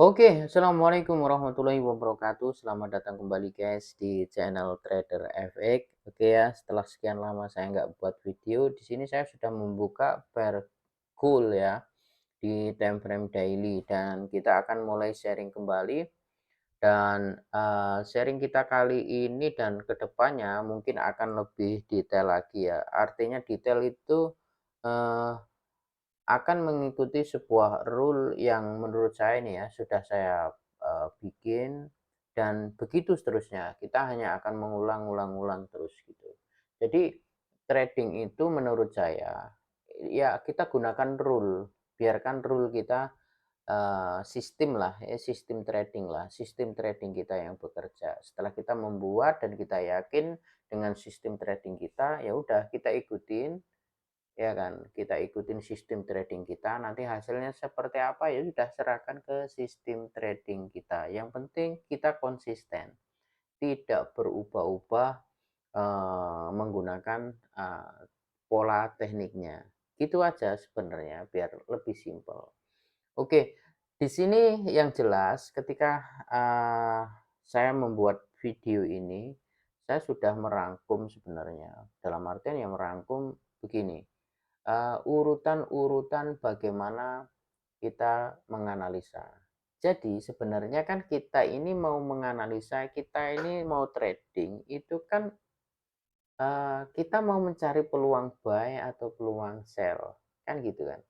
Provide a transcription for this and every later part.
Oke, assalamualaikum warahmatullahi wabarakatuh. Selamat datang kembali guys di channel Trader FX. Oke ya, setelah sekian lama saya nggak buat video, di sini saya sudah membuka pair cool ya di time frame daily dan kita akan mulai sharing kembali dan sharing kita kali ini dan kedepannya mungkin akan lebih detail lagi ya. Artinya detail itu eh, akan mengikuti sebuah rule yang menurut saya ini ya sudah saya bikin dan begitu seterusnya. Kita hanya akan mengulang-ulang-ulang terus gitu. Jadi trading itu menurut saya ya kita gunakan rule, biarkan rule kita sistem lah ya, sistem trading kita yang bekerja. Setelah kita membuat dan kita yakin dengan sistem trading kita, ya udah kita ikutin. Ya kan, kita ikutin sistem trading kita, nanti hasilnya seperti apa ya sudah serahkan ke sistem trading kita. Yang penting kita konsisten, tidak berubah-ubah menggunakan pola tekniknya. Gitu aja sebenarnya biar lebih simpel. Oke, di sini yang jelas ketika saya membuat video ini, saya sudah merangkum sebenarnya. Dalam artian yang merangkum begini, urutan-urutan bagaimana kita menganalisa. Jadi sebenarnya kan kita ini mau menganalisa, kita ini mau trading, itu kan kita mau mencari peluang buy atau peluang sell, kan gitu kan.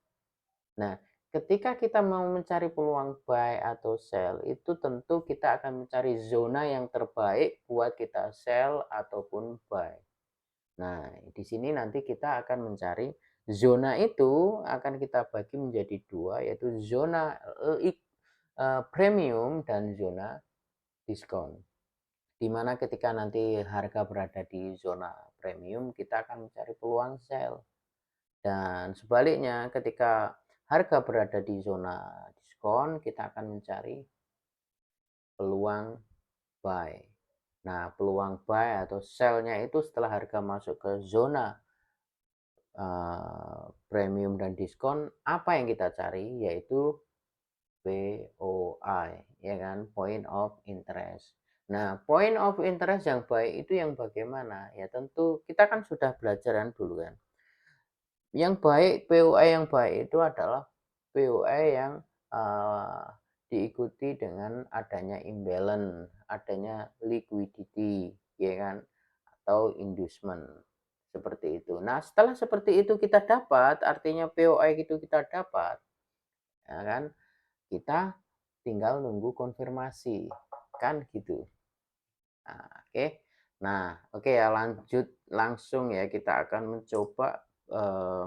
Nah, ketika kita mau mencari peluang buy atau sell, itu tentu kita akan mencari zona yang terbaik buat kita sell ataupun buy. Nah, di sini nanti kita akan mencari zona itu akan kita bagi menjadi dua, yaitu zona premium dan zona diskon. Di mana ketika nanti harga berada di zona premium, kita akan mencari peluang sell. Dan sebaliknya, ketika harga berada di zona diskon, kita akan mencari peluang buy. Nah, peluang buy atau sell-nya itu setelah harga masuk ke zona premium dan diskon, apa yang kita cari yaitu POI, ya kan, point of interest. Nah, point of interest yang baik itu yang bagaimana? Ya tentu kita kan sudah belajaran dulu kan. Yang baik, POI yang baik itu adalah POI yang uh, diikuti dengan adanya imbalance, adanya liquidity, ya kan, atau inducement seperti itu. Nah, setelah seperti itu kita dapat, artinya POI itu kita dapat, ya kan, kita tinggal nunggu konfirmasi, kan gitu. Nah, oke. Nah, oke ya, lanjut langsung ya, kita akan mencoba uh,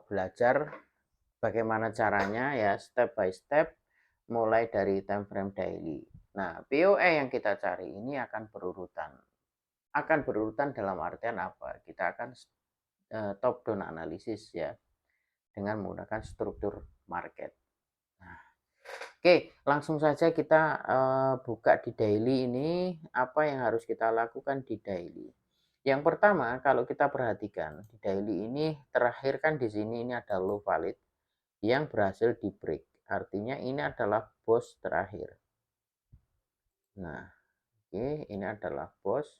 belajar bagaimana caranya ya step by step mulai dari time frame daily. Nah, POE yang kita cari ini akan berurutan. Akan berurutan dalam artian apa? Kita akan top down analisis ya dengan menggunakan struktur market. Nah, oke, langsung saja kita buka di daily ini apa yang harus kita lakukan di daily. Yang pertama, kalau kita perhatikan di daily ini terakhir kan di sini ini ada low valid yang berhasil di break. Artinya ini adalah bos terakhir. Nah, oke, ini adalah bos.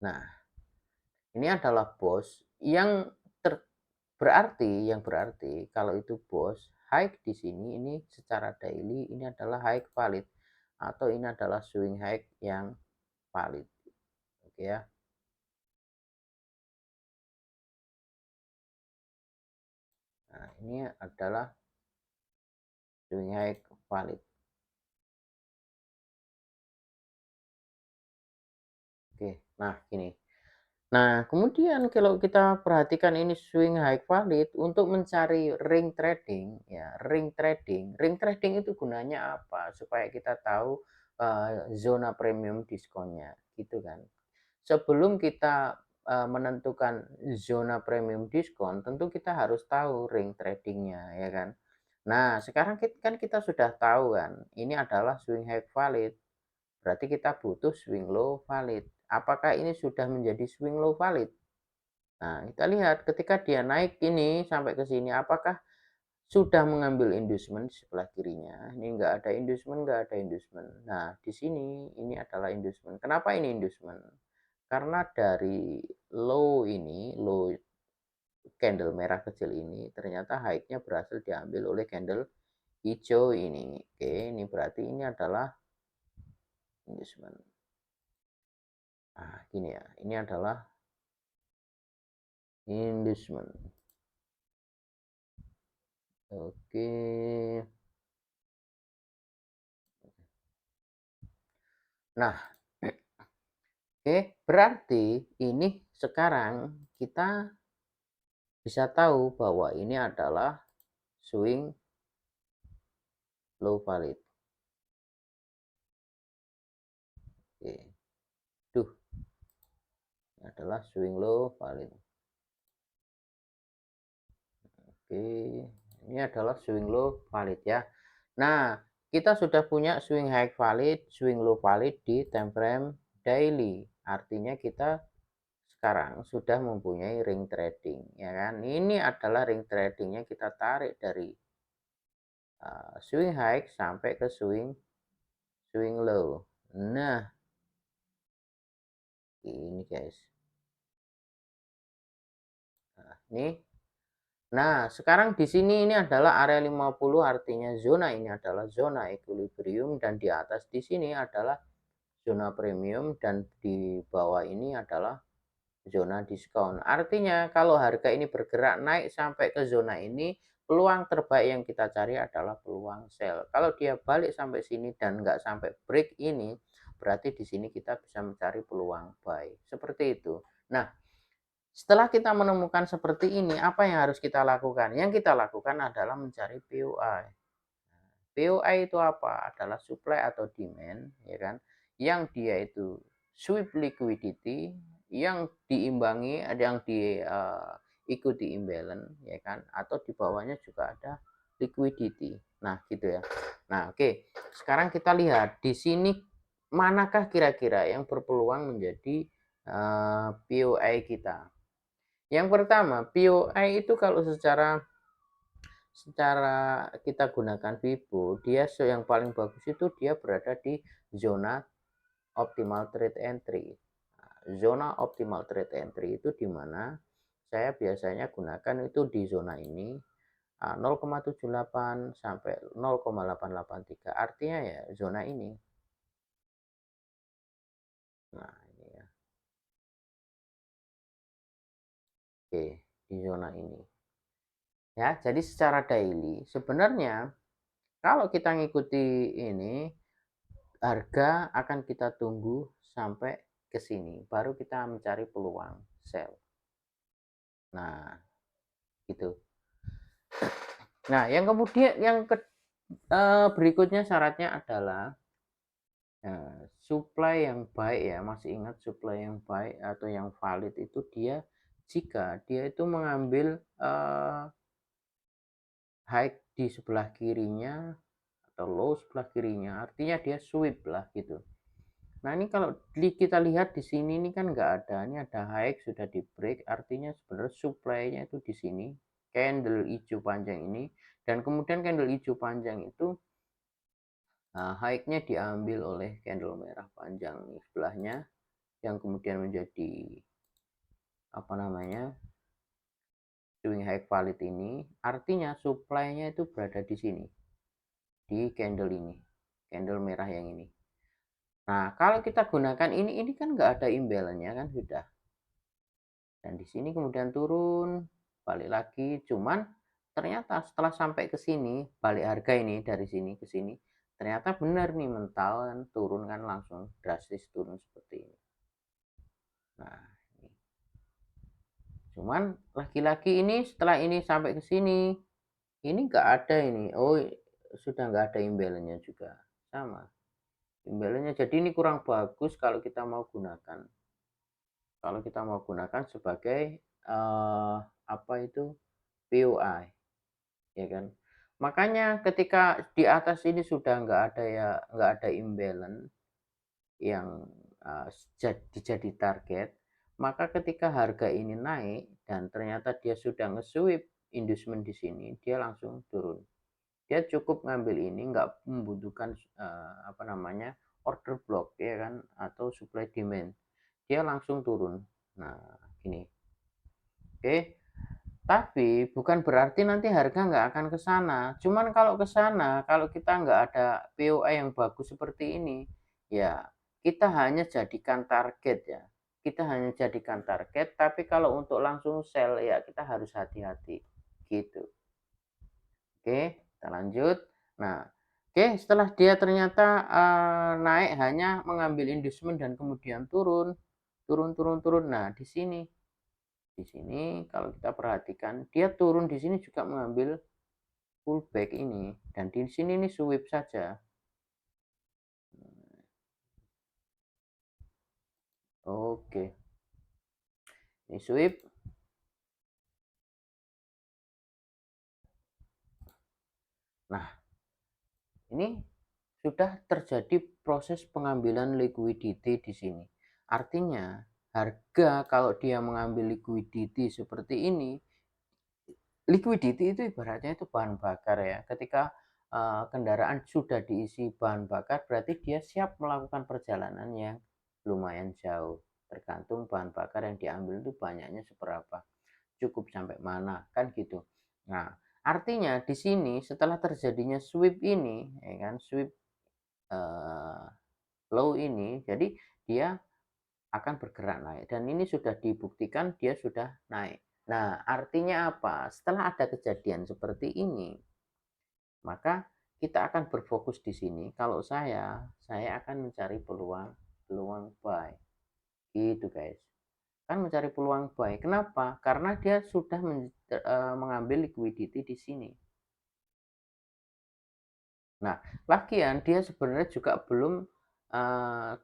Nah, ini adalah bos yang berarti kalau itu bos high di sini ini secara daily ini adalah high valid atau ini adalah swing high yang valid. Oke ya. Nah, ini adalah swing high valid. Oke, nah gini. Nah, kemudian kalau kita perhatikan ini swing high valid untuk mencari ring trading itu gunanya apa? Supaya kita tahu zona premium diskonnya, gitu kan. Sebelum kita menentukan zona premium diskon, tentu kita harus tahu ring tradingnya, ya kan. Nah, sekarang kan kita sudah tahu kan, ini adalah swing high valid. Berarti kita butuh swing low valid. Apakah ini sudah menjadi swing low valid? Nah, kita lihat ketika dia naik ini sampai ke sini, apakah sudah mengambil inducement di sebelah kirinya. Ini nggak ada inducement, nggak ada inducement. Nah, di sini ini adalah inducement. Kenapa ini inducement? Karena dari low candle merah kecil ini ternyata high-nya berhasil diambil oleh candle hijau ini. Oke, ini berarti ini adalah inducement. Nah, gini ya. Ini adalah inducement. Oke. Nah, oke, berarti ini sekarang kita bisa tahu bahwa ini adalah swing low valid. Oke. Duh, ini adalah swing low valid. Oke, ini adalah swing low valid ya. Nah, kita sudah punya swing high valid, swing low valid di time frame daily. Artinya kita sekarang sudah mempunyai ring trading, ya kan? Ini adalah ring tradingnya kita tarik dari swing high sampai ke swing low. Nah, ini guys. Nah, ini. Nah, sekarang di sini ini adalah area 50, artinya zona ini adalah zona equilibrium, dan di atas di sini adalah zona premium, dan di bawah ini adalah zona diskon. Artinya kalau harga ini bergerak naik sampai ke zona ini, peluang terbaik yang kita cari adalah peluang sell. Kalau dia balik sampai sini dan nggak sampai break ini, berarti di sini kita bisa mencari peluang buy. Seperti itu. Nah, setelah kita menemukan seperti ini, apa yang harus kita lakukan? Yang kita lakukan adalah mencari POI. POI itu apa? Adalah supply atau demand, ya kan? Yang dia itu sweep liquidity, yang diimbangi, ada yang diikuti imbalance, ya kan? Atau di bawahnya juga ada liquidity. Nah, gitu ya. Nah, oke. Sekarang kita lihat di sini manakah kira-kira yang berpeluang menjadi POI kita. Yang pertama, POI itu kalau secara kita gunakan Vibo, dia yang paling bagus itu dia berada di zona optimal trade entry. Nah, zona optimal trade entry itu di mana saya biasanya gunakan itu di zona ini 0,78 sampai 0,883. Artinya ya zona ini. Nah, ini ya. Oke, di zona ini. Ya, jadi secara daily sebenarnya kalau kita ngikuti ini, harga akan kita tunggu sampai ke sini, baru kita mencari peluang sell. Nah, gitu. Nah, yang kemudian berikutnya syaratnya adalah supply yang baik ya. Masih ingat supply yang baik atau yang valid itu jika dia itu mengambil high di sebelah kirinya atau low sebelah kirinya, artinya dia sweep lah gitu. Nah, ini kalau kita lihat di sini ini kan nggak ada, ini ada high sudah di break, artinya sebenarnya supply-nya itu di sini, candle hijau panjang ini, dan kemudian candle hijau panjang itu high-nya diambil oleh candle merah panjang nih sebelahnya, yang kemudian menjadi apa namanya swing high valid ini, artinya supply-nya itu berada di sini, di candle ini, candle merah yang ini. Nah, kalau kita gunakan ini kan nggak ada imbalance-nya kan sudah. Dan di sini kemudian turun, balik lagi. Cuman ternyata setelah sampai ke sini, balik harga ini dari sini ke sini, ternyata benar nih mental kan, turun kan langsung drastis turun seperti ini. Nah, ini. Cuman lagi-lagi ini setelah ini sampai ke sini, ini nggak ada ini. Oh, sudah nggak ada imbalance-nya juga. Sama. Imbalance-nya jadi ini kurang bagus kalau kita mau gunakan. Kalau kita mau gunakan sebagai apa itu POI, ya kan? Makanya ketika di atas ini sudah nggak ada imbalance yang jadi target, Maka ketika harga ini naik dan ternyata dia sudah nge-sweep inducement di sini, dia langsung turun. Dia cukup ngambil ini, nggak membutuhkan apa namanya, order block ya kan, atau supply demand. Dia langsung turun. Nah, gini. Oke. Tapi bukan berarti nanti harga nggak akan ke sana. Cuman kalau ke sana, kalau kita nggak ada POI yang bagus seperti ini, ya kita hanya jadikan target ya. Kita hanya jadikan target, tapi kalau untuk langsung sell ya kita harus hati-hati gitu. Oke, kita lanjut. Nah, oke, setelah dia ternyata naik hanya mengambil inducement dan kemudian turun, turun, turun, turun. Nah, di sini kalau kita perhatikan dia turun di sini juga mengambil pullback ini dan di sini ini sweep saja. Oke, ini sweep. Nah, ini sudah terjadi proses pengambilan liquidity di sini. Artinya harga kalau dia mengambil liquidity seperti ini, liquidity itu ibaratnya itu bahan bakar ya. Ketika kendaraan sudah diisi bahan bakar, berarti dia siap melakukan perjalanan yang lumayan jauh. Tergantung bahan bakar yang diambil itu banyaknya seberapa, cukup sampai mana, kan gitu. Nah, artinya di sini setelah terjadinya sweep ini, ya kan, sweep uh, low ini, jadi dia akan bergerak naik dan ini sudah dibuktikan dia sudah naik. Nah, artinya apa? Setelah ada kejadian seperti ini, maka kita akan berfokus di sini. Kalau saya akan mencari peluang peluang buy. Gitu, guys. Kan mencari peluang buy. Kenapa? Karena dia sudah mengambil liquidity di sini. Nah, lagian dia sebenarnya juga belum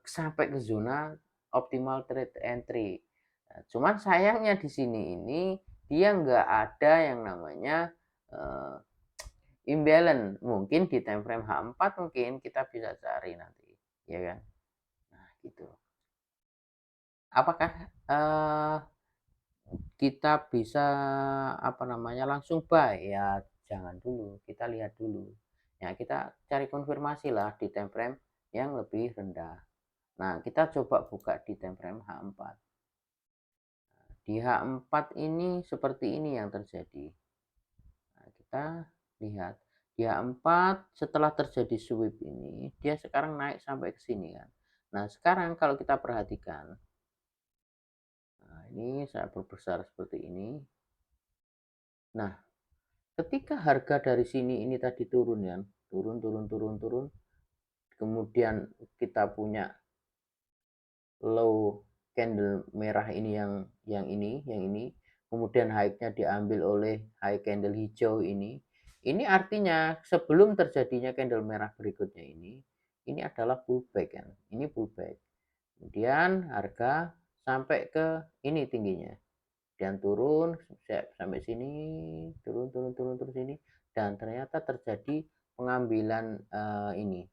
sampai ke zona optimal trade entry. Nah, cuman sayangnya di sini ini dia nggak ada yang namanya uh, imbalance. Mungkin di time frame H4 mungkin kita bisa cari nanti, ya kan? Nah, gitu. Apakah kita bisa apa namanya langsung buy? Ya jangan dulu, kita lihat dulu. Ya kita cari konfirmasi lah di time frame yang lebih rendah. Nah, kita coba buka di time frame H4. Di H4 ini seperti ini yang terjadi. Nah, kita lihat di H4 setelah terjadi sweep ini, dia sekarang naik sampai ke sini kan. Nah, sekarang kalau kita perhatikan, nah ini saya perbesar seperti ini. Nah, ketika harga dari sini ini tadi turun ya, turun, turun, turun, turun, kemudian kita punya low candle merah ini yang ini, kemudian high-nya diambil oleh high candle hijau ini artinya sebelum terjadinya candle merah berikutnya ini adalah pullback kan, ini pullback, kemudian harga sampai ke ini tingginya dan turun sampai sini, turun, turun, turun, turun sini, dan ternyata terjadi pengambilan ini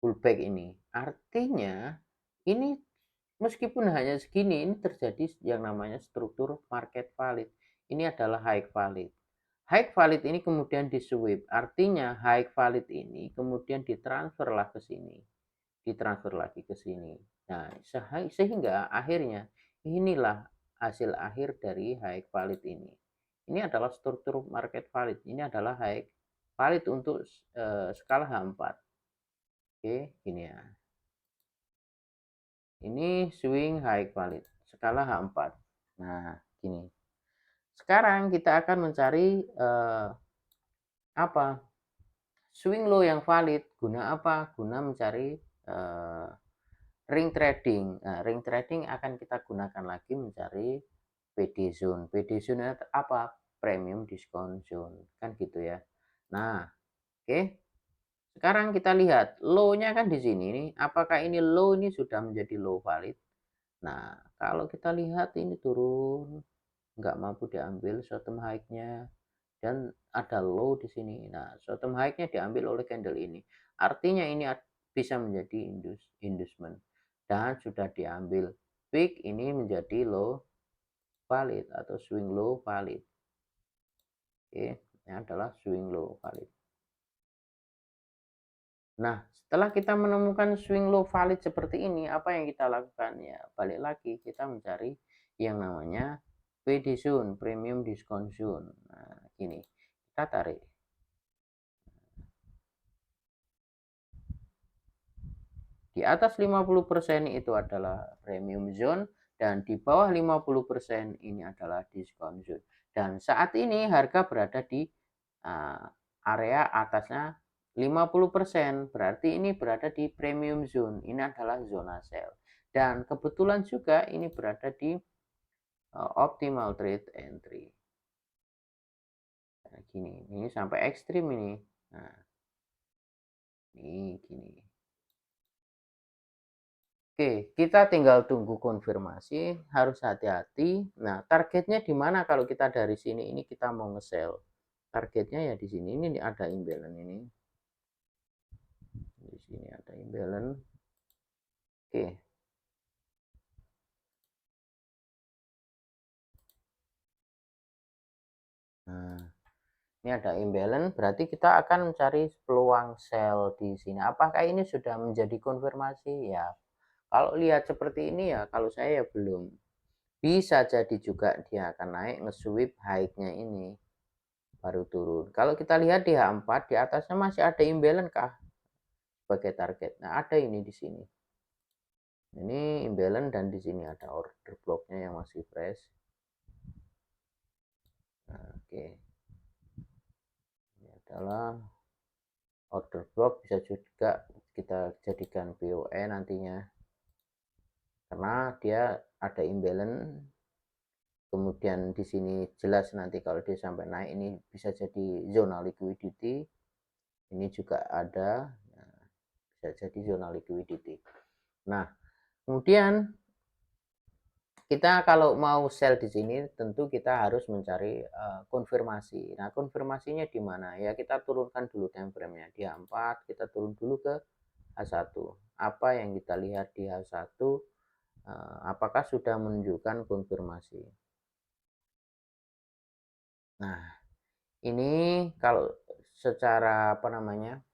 pullback ini. Artinya ini meskipun hanya segini, ini terjadi yang namanya struktur market valid. Ini adalah high valid. High valid ini kemudian di sweep. Artinya high valid ini kemudian ditransfer lah ke sini. Ditransfer lagi ke sini. Nah, sehingga akhirnya inilah hasil akhir dari high valid ini. Ini adalah struktur market valid. Ini adalah high valid untuk skala H4. Oke, gini ya. Ini swing high valid, skala H4. Nah, gini. Sekarang kita akan mencari apa? Swing low yang valid. Guna apa? Guna mencari ring trading. Nah, ring trading akan kita gunakan lagi mencari PD zone. PD zone apa? Premium discount zone. Kan gitu ya. Nah, oke. Sekarang kita lihat low-nya kan di sini nih. Apakah ini low ini sudah menjadi low valid? Nah, kalau kita lihat ini turun, nggak mampu diambil short term high-nya, dan ada low di sini. Nah, short term high-nya diambil oleh candle ini. Artinya ini bisa menjadi inducement dan sudah diambil peak, ini menjadi low valid atau swing low valid. Oke, ini adalah swing low valid. Nah, setelah kita menemukan swing low valid seperti ini, apa yang kita lakukan? Ya, balik lagi kita mencari yang namanya PD zone, premium discount zone. Nah, gini, kita tarik. Di atas 50% itu adalah premium zone, dan di bawah 50% ini adalah discount zone. Dan saat ini harga berada di area atasnya 50%, berarti ini berada di premium zone. Ini adalah zona sell. Dan kebetulan juga ini berada di optimal trade entry. Nah, gini, ini sampai ekstrim ini. Nah, ini gini. Oke, kita tinggal tunggu konfirmasi, harus hati-hati. Nah, targetnya di mana kalau kita dari sini ini kita mau nge-sell? Targetnya ya di sini, ini ada imbalance ini. Di sini ada imbalance. Oke. Nah, ini ada imbalance, berarti kita akan mencari peluang sell di sini. Apakah ini sudah menjadi konfirmasi? Ya, kalau lihat seperti ini ya, kalau saya ya belum. Bisa jadi juga dia akan naik nge-sweep high-nya ini baru turun. Kalau kita lihat di H4 di atasnya masih ada imbalance kah sebagai target. Nah, ada ini di sini. Ini imbalance dan di sini ada order blocknya yang masih fresh. Nah, oke. Ini adalah order block, bisa juga kita jadikan POE nantinya. Karena dia ada imbalance. Kemudian di sini jelas nanti kalau dia sampai naik ini bisa jadi zona liquidity. Ini juga ada, bisa jadi zona liquidity. Nah, kemudian kita kalau mau sell di sini tentu kita harus mencari konfirmasi. Nah, konfirmasinya di mana? Ya, kita turunkan dulu time frame-nya di H4, kita turun dulu ke H1. Apa yang kita lihat di H1, apakah sudah menunjukkan konfirmasi? Nah, ini kalau secara apa namanya?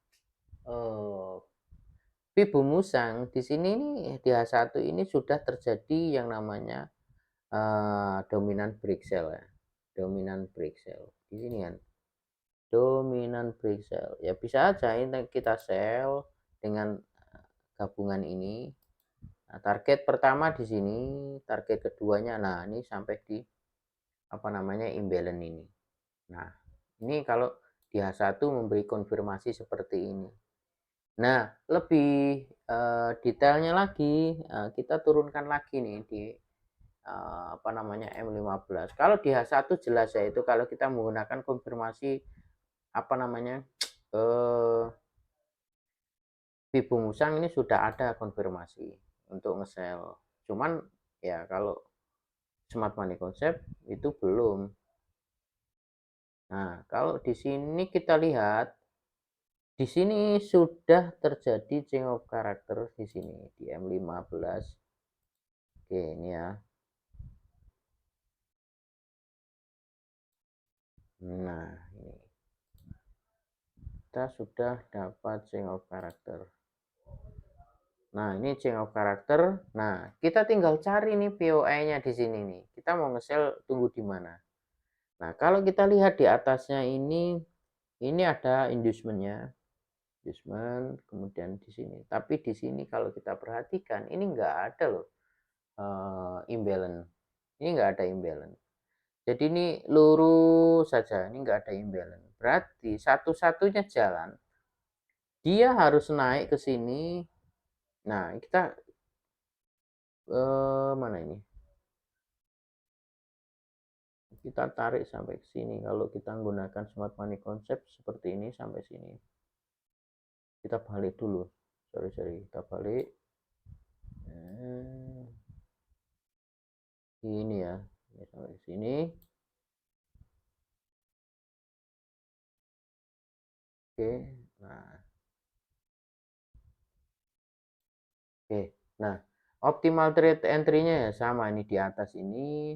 Pibu Musang di sini nih di H1 ini sudah terjadi yang namanya dominan break sell ya. Dominan break sell. Di sini kan. Dominan break sell. Ya bisa aja ini kita sell dengan gabungan ini. Nah, target pertama di sini, target keduanya nah ini sampai di apa namanya imbalance ini. Nah, ini kalau di H1 memberi konfirmasi seperti ini. Nah, lebih detailnya lagi, kita turunkan lagi nih di apa namanya M15. Kalau di H1 jelas ya itu kalau kita menggunakan konfirmasi apa namanya Pibu Musang ini sudah ada konfirmasi untuk nge-sell. Cuman ya kalau Smart Money Concept itu belum. Nah, kalau di sini kita lihat di sini sudah terjadi change of character di sini di M15. Oke, ini ya. Nah, ini kita sudah dapat change of character. Nah, ini change of character. Nah, kita tinggal cari nih POI-nya di sini nih. Kita mau nge-sell tunggu di mana. Nah, kalau kita lihat di atasnya ini ada inducement-nya. Inducement, kemudian di sini. Tapi di sini kalau kita perhatikan, ini nggak ada loh imbalance. Ini nggak ada imbalance. Jadi ini lurus saja, ini nggak ada imbalance. Berarti satu-satunya jalan, dia harus naik ke sini. Nah, kita mana ini? Kita tarik sampai ke sini. Kalau kita menggunakan Smart Money Concept seperti ini sampai sini. Kita balik dulu. Sorry, kita balik. Ini ya, ini sampai sini. Oke, nah, oke, nah Optimal trade entry-nya ya sama ini di atas ini.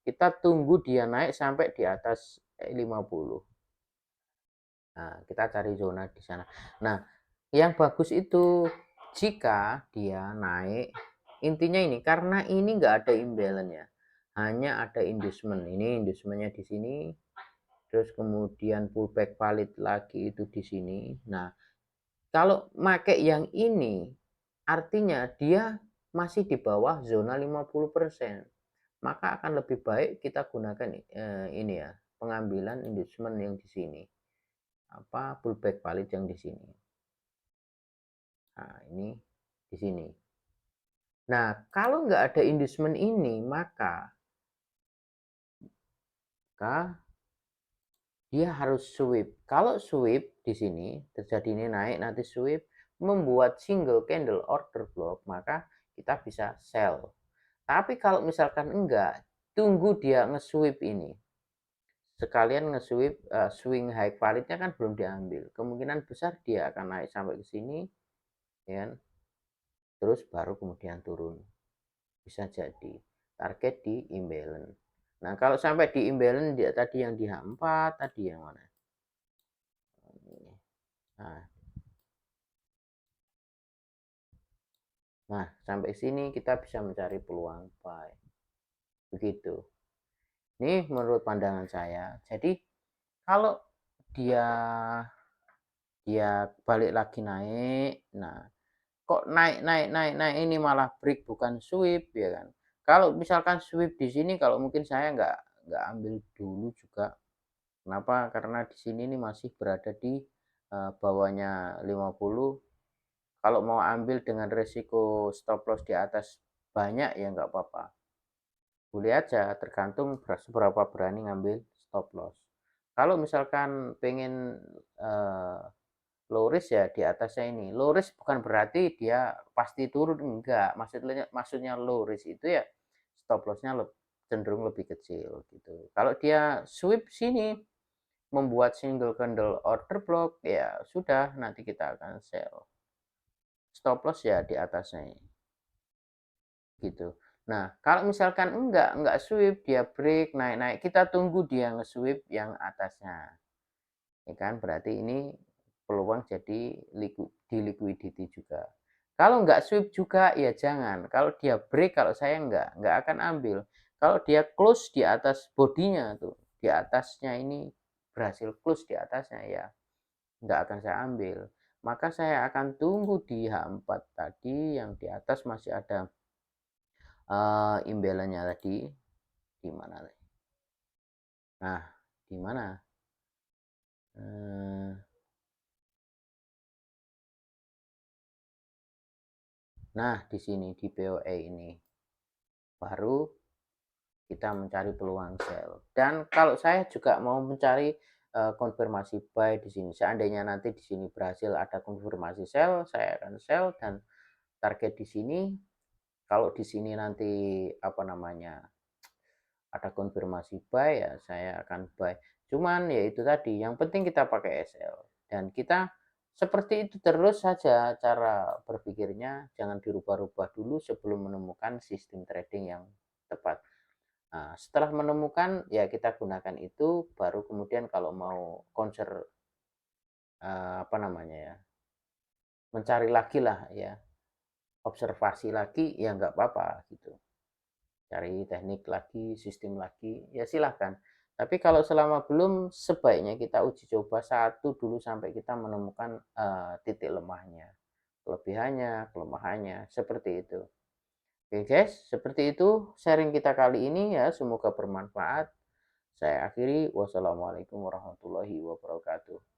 Kita tunggu dia naik sampai di atas 50. Nah, kita cari zona di sana. Nah, yang bagus itu jika dia naik, intinya ini karena ini nggak ada imbalance ya, hanya ada inducement. Ini inducementnya di sini, terus kemudian pullback valid lagi itu di sini. Nah, kalau make yang ini, artinya dia masih di bawah zona 50%. Maka akan lebih baik kita gunakan ini ya, pengambilan inducement yang di sini. Apa pullback valid yang di sini. Nah, ini di sini. Nah, kalau nggak ada inducement ini, maka dia harus sweep. Kalau sweep di sini terjadi ini naik, nanti sweep membuat single candle order block, maka kita bisa sell. Tapi kalau misalkan enggak, tunggu dia nge-sweep ini. Sekalian nge-sweep swing high validnya kan belum diambil. Kemungkinan besar dia akan naik sampai ke sini, ya. Terus baru kemudian turun. Bisa jadi target di imbalance. Nah, kalau sampai di imbalance dia tadi yang di H4, tadi yang mana? Nah, nah, sampai sini kita bisa mencari peluang buy. Begitu. Ini menurut pandangan saya. Jadi kalau dia dia balik lagi naik, nah kok naik ini malah break bukan sweep ya kan. Kalau misalkan sweep di sini kalau mungkin saya nggak ambil dulu juga. Kenapa? Karena di sini ini masih berada di bawahnya 50. Kalau mau ambil dengan resiko stop loss di atas banyak ya nggak apa-apa. Boleh aja, tergantung seberapa berani ngambil stop loss. Kalau misalkan pengen low risk ya di atasnya ini. Low risk bukan berarti dia pasti turun, enggak. Maksudnya low risk itu ya stop lossnya cenderung lebih kecil gitu. Kalau dia sweep sini membuat single candle order block ya sudah, nanti kita akan sell. Stop loss ya di atasnya ini. Gitu. Nah, kalau misalkan enggak sweep, dia break, naik-naik, kita tunggu dia nge-sweep yang atasnya. Ya kan, berarti ini peluang jadi di liquidity juga. Kalau enggak sweep juga, ya jangan. Kalau dia break, kalau saya enggak akan ambil. Kalau dia close di atas bodinya tuh, di atasnya ini berhasil close di atasnya ya, enggak akan saya ambil. Maka saya akan tunggu di H4 tadi yang di atas masih ada imbalannya tadi di mana? Nah, di mana? Nah, di sini di POE ini baru kita mencari peluang sell. Dan kalau saya juga mau mencari konfirmasi buy di sini. Seandainya nanti di sini berhasil ada konfirmasi sell, saya akan sell dan target di sini. Kalau di sini nanti apa namanya ada konfirmasi buy ya saya akan buy. Cuman ya itu tadi, yang penting kita pakai SL dan kita seperti itu terus saja cara berpikirnya, jangan dirubah-rubah dulu sebelum menemukan sistem trading yang tepat. Nah, setelah menemukan ya kita gunakan itu, baru kemudian kalau mau apa namanya ya, mencari lagi lah ya, observasi lagi ya nggak apa-apa gitu. Cari teknik lagi, sistem lagi, ya silahkan. Tapi kalau selama belum, sebaiknya kita uji coba satu dulu sampai kita menemukan titik lemahnya, kelebihannya, kelemahannya, seperti itu. Oke guys, seperti itu sharing kita kali ini ya, semoga bermanfaat. Saya akhiri, wassalamualaikum warahmatullahi wabarakatuh.